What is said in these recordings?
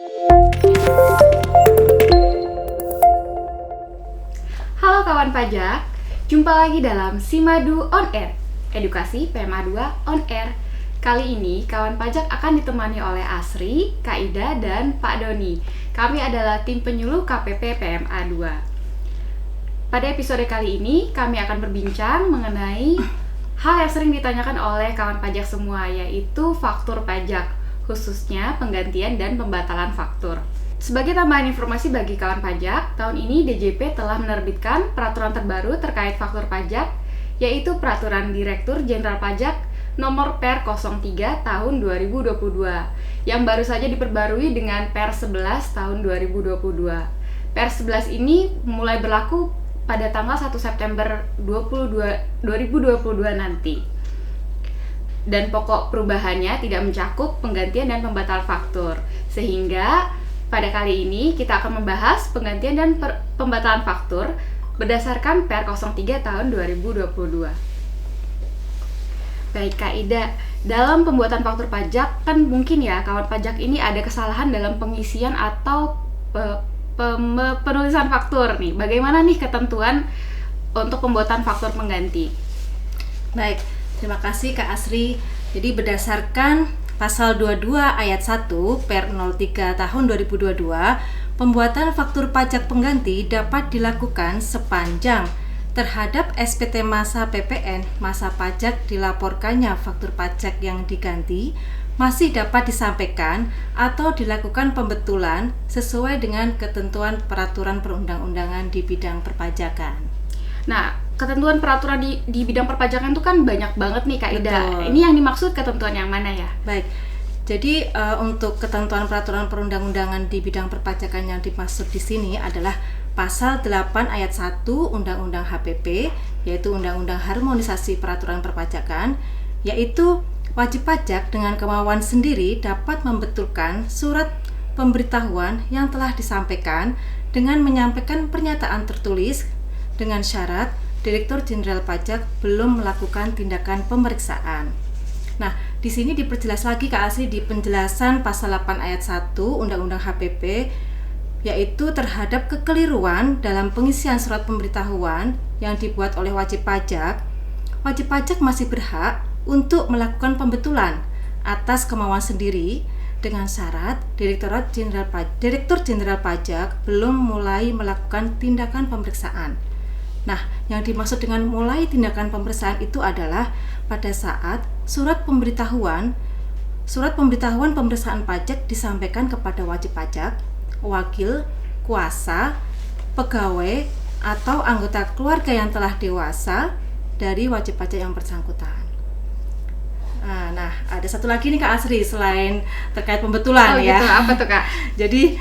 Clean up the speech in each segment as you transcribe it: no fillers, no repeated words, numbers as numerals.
Halo kawan pajak, jumpa lagi dalam Simadu On Air, edukasi PMA 2 On Air. Kali ini kawan pajak akan ditemani oleh Asri, Kak Ida, dan Pak Doni. Kami adalah tim penyuluh KPP PMA 2. Pada episode kali ini, kami akan berbincang mengenai hal yang sering ditanyakan oleh kawan pajak semua, yaitu faktur pajak, khususnya penggantian dan pembatalan faktur. Sebagai tambahan informasi bagi kawan pajak, tahun ini DJP telah menerbitkan peraturan terbaru terkait faktur pajak, yaitu Peraturan Direktur Jenderal Pajak Nomor Per 03 Tahun 2022, yang baru saja diperbarui dengan Per 11 Tahun 2022. Per 11 ini mulai berlaku pada tanggal 1 September 2022 nanti. Dan pokok perubahannya tidak mencakup penggantian dan pembatalan faktur, sehingga pada kali ini kita akan membahas penggantian dan pembatalan faktur berdasarkan Per 03 tahun 2022. Baik Kak Ida, dalam pembuatan faktur pajak kan mungkin ya kawan pajak ini ada kesalahan dalam pengisian atau penulisan faktur nih. Bagaimana nih ketentuan untuk pembuatan faktur pengganti? Baik, terima kasih Kak Asri. Jadi berdasarkan Pasal 22 ayat 1 Per 03 tahun 2022, pembuatan faktur pajak pengganti dapat dilakukan sepanjang terhadap SPT masa PPN masa pajak dilaporkannya faktur pajak yang diganti masih dapat disampaikan atau dilakukan pembetulan sesuai dengan ketentuan peraturan perundang-undangan di bidang perpajakan. Nah, ketentuan peraturan di bidang perpajakan itu kan banyak banget nih Kak Ida. Betul. Ini yang dimaksud ketentuan yang mana ya? Baik, jadi untuk ketentuan peraturan perundang-undangan di bidang perpajakan yang dimaksud di sini adalah Pasal 8 ayat 1 Undang-Undang HPP, yaitu Undang-Undang Harmonisasi Peraturan Perpajakan, yaitu wajib pajak dengan kemauan sendiri dapat membetulkan surat pemberitahuan yang telah disampaikan dengan menyampaikan pernyataan tertulis dengan syarat Direktur Jenderal Pajak belum melakukan tindakan pemeriksaan. Nah, di sini diperjelas lagi Kak Asri di penjelasan pasal 8 ayat 1 Undang-Undang HPP, yaitu terhadap kekeliruan dalam pengisian surat pemberitahuan yang dibuat oleh wajib pajak masih berhak untuk melakukan pembetulan atas kemauan sendiri dengan syarat Direktur Jenderal Pajak belum mulai melakukan tindakan pemeriksaan. Nah, yang dimaksud dengan mulai tindakan pemeriksaan itu adalah pada saat surat pemberitahuan pemeriksaan pajak disampaikan kepada wajib pajak, wakil, kuasa, pegawai, atau anggota keluarga yang telah dewasa dari wajib pajak yang bersangkutan. Nah, ada satu lagi nih Kak Asri selain terkait pembetulan ya. Gitu. Apa tuh Kak? Jadi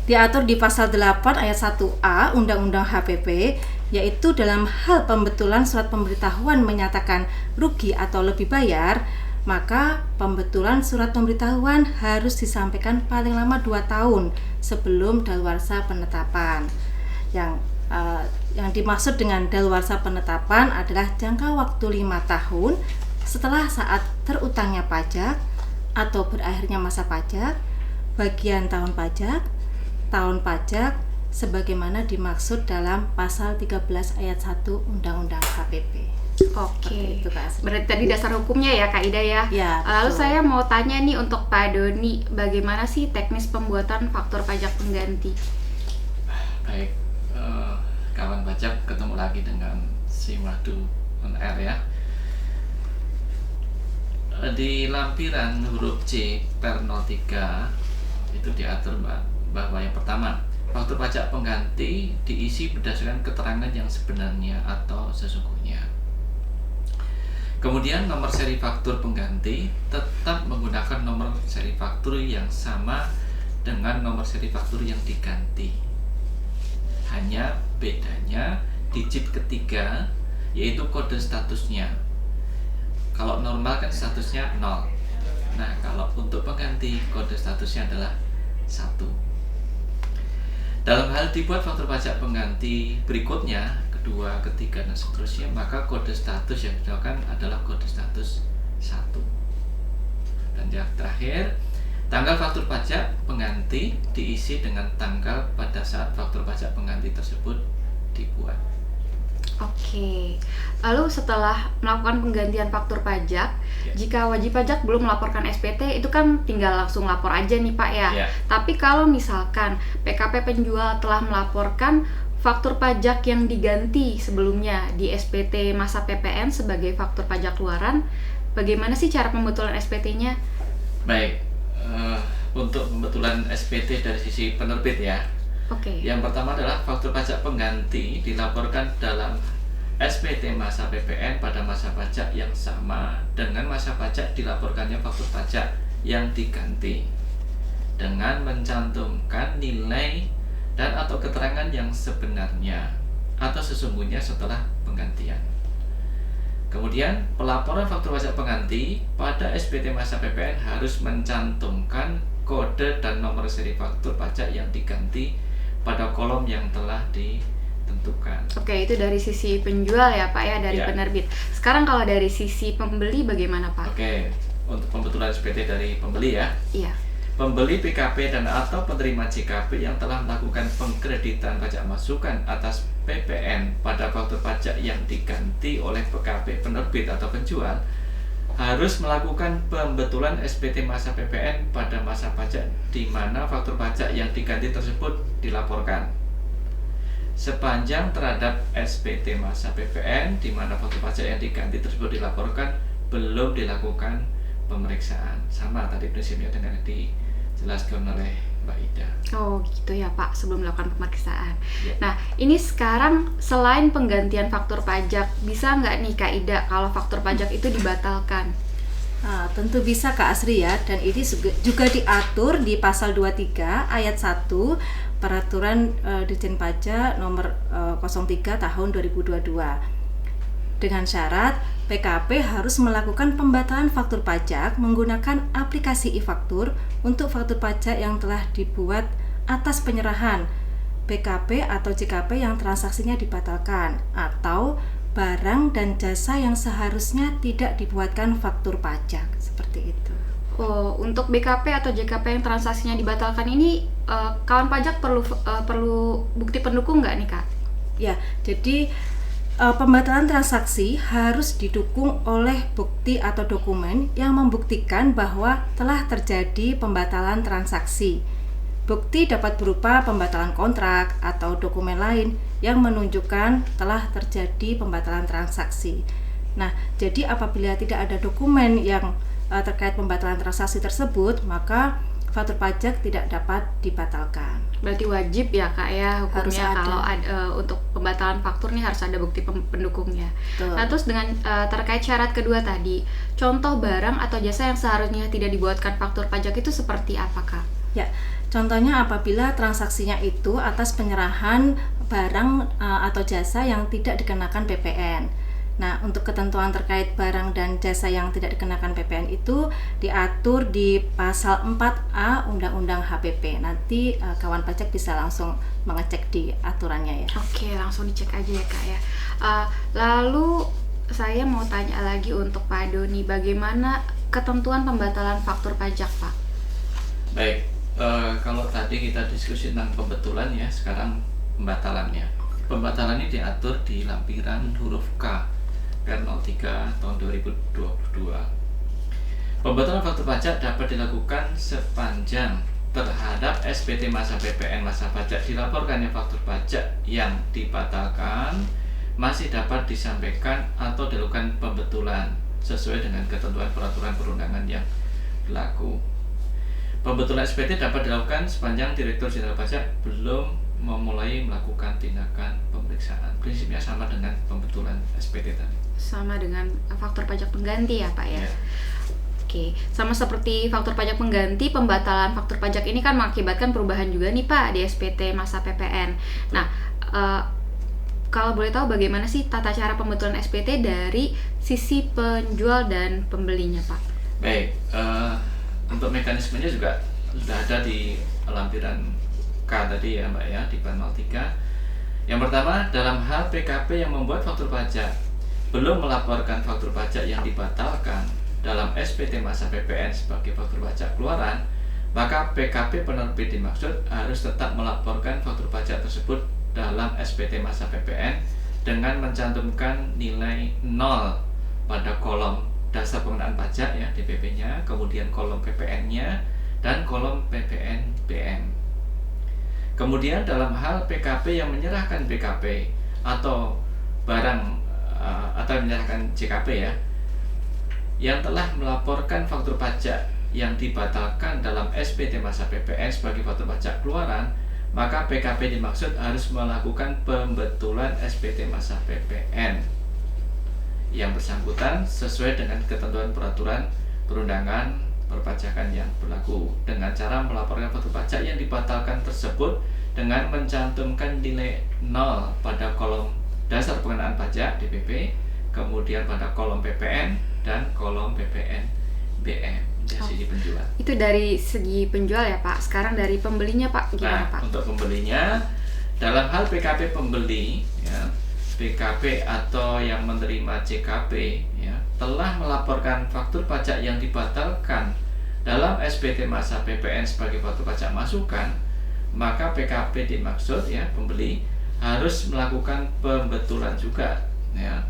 diatur di pasal 8 ayat 1A Undang-Undang HPP, yaitu dalam hal pembetulan surat pemberitahuan menyatakan rugi atau lebih bayar, maka pembetulan surat pemberitahuan harus disampaikan paling lama 2 tahun sebelum daluarsa penetapan. Yang dimaksud dengan daluarsa penetapan adalah jangka waktu 5 tahun setelah saat terutangnya pajak atau berakhirnya masa pajak, bagian tahun pajak sebagaimana dimaksud dalam pasal 13 ayat 1 Undang-Undang HPP. Oke. Itu, Kak Asri. Berarti tadi dasar hukumnya ya Kak Ida ya. Ya, Lalu betul. saya mau tanya nih untuk Pak Doni, bagaimana sih teknis pembuatan faktur pajak pengganti? Baik, kawan pajak, ketemu lagi dengan Simadu On Air ya. Di lampiran huruf C Per 03 itu diatur bahwa yang pertama, faktur pajak pengganti diisi berdasarkan keterangan yang sebenarnya atau sesungguhnya. Kemudian nomor seri faktur pengganti tetap menggunakan nomor seri faktur yang sama dengan nomor seri faktur yang diganti. Hanya bedanya digit ketiga, yaitu kode statusnya. Kalau normal kan statusnya 0. Nah, kalau untuk pengganti kode statusnya adalah 1. Dalam hal dibuat faktur pajak pengganti berikutnya, kedua, ketiga, dan seterusnya, maka kode status yang digunakan adalah kode status 1. Dan yang terakhir, Tanggal faktur pajak pengganti diisi dengan tanggal pada saat faktur pajak pengganti tersebut dibuat. Oke, lalu setelah melakukan penggantian faktur pajak, Ya. jika wajib pajak belum melaporkan SPT, itu kan tinggal langsung lapor aja nih Pak ya. Ya. Tapi kalau misalkan PKP penjual telah melaporkan faktur pajak yang diganti sebelumnya di SPT masa PPN sebagai faktur pajak keluaran, bagaimana sih cara pembetulan SPT-nya? Baik, untuk pembetulan SPT dari sisi penerbit ya. Oke. Yang pertama adalah faktur pajak pengganti dilaporkan dalam SPT masa PPN pada masa pajak yang sama dengan masa pajak dilaporkannya faktur pajak yang diganti dengan mencantumkan nilai dan atau keterangan yang sebenarnya atau sesungguhnya setelah penggantian. Kemudian pelaporan faktur pajak pengganti pada SPT masa PPN harus mencantumkan kode dan nomor seri faktur pajak yang diganti pada kolom yang telah ditentukan. Oke, itu dari sisi penjual ya Pak ya, dari Ya. penerbit. Sekarang kalau dari sisi pembeli bagaimana Pak? Oke, untuk pembetulan SPT dari pembeli ya. Iya. Pembeli PKP dan atau penerima JKP yang telah melakukan pengkreditan pajak masukan atas PPN pada faktur pajak yang diganti oleh PKP penerbit atau penjual harus melakukan pembetulan SPT masa PPN pada masa pajak di mana faktur pajak yang diganti tersebut dilaporkan. Sepanjang terhadap SPT masa PPN di mana faktur pajak yang diganti tersebut dilaporkan belum dilakukan pemeriksaan. Sama tadi prinsipnya dengan yang dijelaskan oleh Mbak Ida. Oh gitu ya Pak, sebelum melakukan pemeriksaan. Ya. Nah ini sekarang selain penggantian faktur pajak, bisa nggak nih Kak Ida kalau faktur pajak itu dibatalkan? Nah, tentu bisa Kak Asri ya, dan ini juga diatur di pasal 23 ayat 1 Peraturan Ditjen Pajak nomor 03 tahun 2022. Dengan syarat PKP harus melakukan pembatalan faktur pajak menggunakan aplikasi e-faktur untuk faktur pajak yang telah dibuat atas penyerahan PKP atau JKP yang transaksinya dibatalkan atau barang dan jasa yang seharusnya tidak dibuatkan faktur pajak, seperti itu. Oh, untuk BKP atau JKP yang transaksinya dibatalkan ini, kawan pajak perlu bukti pendukung nggak nih Kak? Ya, jadi pembatalan transaksi harus didukung oleh bukti atau dokumen yang membuktikan bahwa telah terjadi pembatalan transaksi. Bukti dapat berupa pembatalan kontrak atau dokumen lain yang menunjukkan telah terjadi pembatalan transaksi. Nah, jadi apabila tidak ada dokumen yang terkait pembatalan transaksi tersebut, maka faktur pajak tidak dapat dibatalkan. Berarti wajib ya Kak ya hukumnya kalau untuk pembatalan faktur nih harus ada bukti pendukungnya. Betul. Nah terus dengan terkait syarat kedua tadi, contoh barang atau jasa yang seharusnya tidak dibuatkan faktur pajak itu seperti apa Kak? Ya, contohnya apabila transaksinya itu atas penyerahan barang atau jasa yang tidak dikenakan PPN. Nah, untuk ketentuan terkait barang dan jasa yang tidak dikenakan PPN itu diatur di pasal 4A Undang-Undang HPP. Nanti kawan pajak bisa langsung mengecek di aturannya ya. Oke, langsung dicek aja ya Kak ya. Lalu saya mau tanya lagi untuk Pak Doni, bagaimana ketentuan pembatalan faktur pajak Pak? Baik, kalau tadi kita diskusi tentang pembetulan ya, sekarang pembatalannya. Pembatalan ini diatur di lampiran huruf K Per03 tahun 2022. Pembatalan faktur pajak dapat dilakukan sepanjang terhadap SPT masa PPN masa pajak dilaporkannya faktur pajak yang dibatalkan masih dapat disampaikan atau dilakukan pembetulan sesuai dengan ketentuan peraturan perundangan yang berlaku. Pembetulan SPT dapat dilakukan sepanjang Direktur Jenderal Pajak belum memulai melakukan tindakan pemeriksaan. Prinsipnya sama dengan pembetulan SPT tadi. Sama dengan faktur pajak pengganti ya Pak ya? Ya. Oke, sama seperti faktur pajak pengganti, pembatalan faktur pajak ini kan mengakibatkan perubahan juga nih Pak di SPT masa PPN. Nah, kalau boleh tahu bagaimana sih tata cara pembetulan SPT dari sisi penjual dan pembelinya Pak? Baik, untuk mekanismenya juga sudah ada di lampiran K tadi ya Mbak ya, di panel 3. Yang pertama, dalam hal PKP yang membuat faktur pajak belum melaporkan faktur pajak yang dibatalkan dalam SPT masa PPN sebagai faktur pajak keluaran, maka PKP penerbit dimaksud harus tetap melaporkan faktur pajak tersebut dalam SPT masa PPN dengan mencantumkan nilai 0 pada kolom dasar pengenaan pajak ya DPP-nya, kemudian kolom PPN-nya dan kolom PPN-BM. Kemudian dalam hal PKP yang menyerahkan BKP atau barang atau menyerahkan JKP ya, yang telah melaporkan faktur pajak yang dibatalkan dalam SPT masa PPN sebagai faktur pajak keluaran, maka PKP dimaksud harus melakukan pembetulan SPT masa PPN yang bersangkutan sesuai dengan ketentuan peraturan perundangan perpajakan yang berlaku dengan cara melaporkan faktur pajak yang dibatalkan tersebut dengan mencantumkan nilai 0 pada kolom dasar pengenaan pajak DPP, kemudian pada kolom PPN dan kolom PPN-BM dari segi penjual. Itu dari segi penjual ya Pak. Sekarang dari pembelinya Pak, gimana Pak? Untuk pembelinya, dalam hal PKP pembeli ya, PKP atau yang menerima JKP ya, telah melaporkan faktur pajak yang dibatalkan dalam SPT masa PPN sebagai faktur pajak masukan, maka PKP dimaksud ya pembeli harus melakukan pembetulan juga ya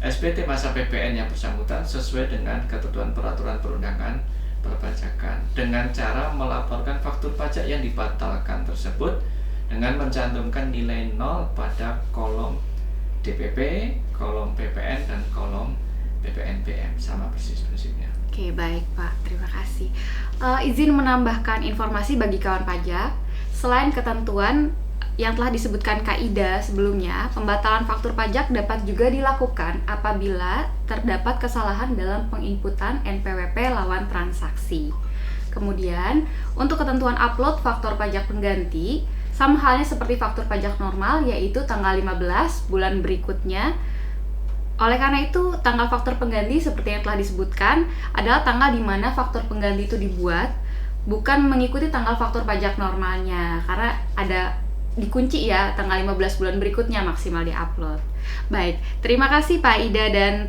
SPT masa PPN yang bersangkutan sesuai dengan ketentuan peraturan perundangan perpajakan dengan cara melaporkan faktur pajak yang dibatalkan tersebut dengan mencantumkan nilai 0 pada kolom DPP, kolom PPN dan kolom PPN-BM, sama persis prinsipnya. Oke, baik Pak, terima kasih. Izin menambahkan informasi bagi kawan pajak, selain ketentuan yang telah disebutkan Kak-Ida sebelumnya, pembatalan faktur pajak dapat juga dilakukan apabila terdapat kesalahan dalam penginputan NPWP lawan transaksi. Kemudian, untuk ketentuan upload faktur pajak pengganti, sama halnya seperti faktur pajak normal, yaitu tanggal 15 bulan berikutnya. Oleh karena itu, tanggal faktur pengganti seperti yang telah disebutkan adalah tanggal di mana faktur pengganti itu dibuat, bukan mengikuti tanggal faktur pajak normalnya, karena ada dikunci ya tanggal 15 bulan berikutnya maksimal diupload. Baik, terima kasih Pak Ida dan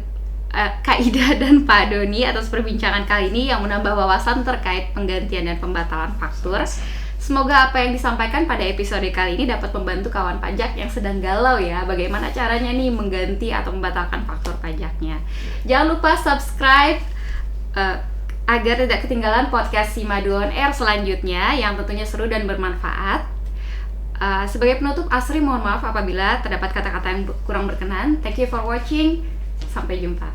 Kak Ida dan Pak Doni atas perbincangan kali ini yang menambah wawasan terkait penggantian dan pembatalan faktur. Semoga apa yang disampaikan pada episode kali ini dapat membantu kawan pajak yang sedang galau ya, bagaimana caranya nih mengganti atau membatalkan faktur pajaknya. Jangan lupa subscribe agar tidak ketinggalan podcast Simadu On Air selanjutnya yang tentunya seru dan bermanfaat. Sebagai penutup, Asri mohon maaf apabila terdapat kata-kata yang kurang berkenan. Thank you for watching. Sampai jumpa.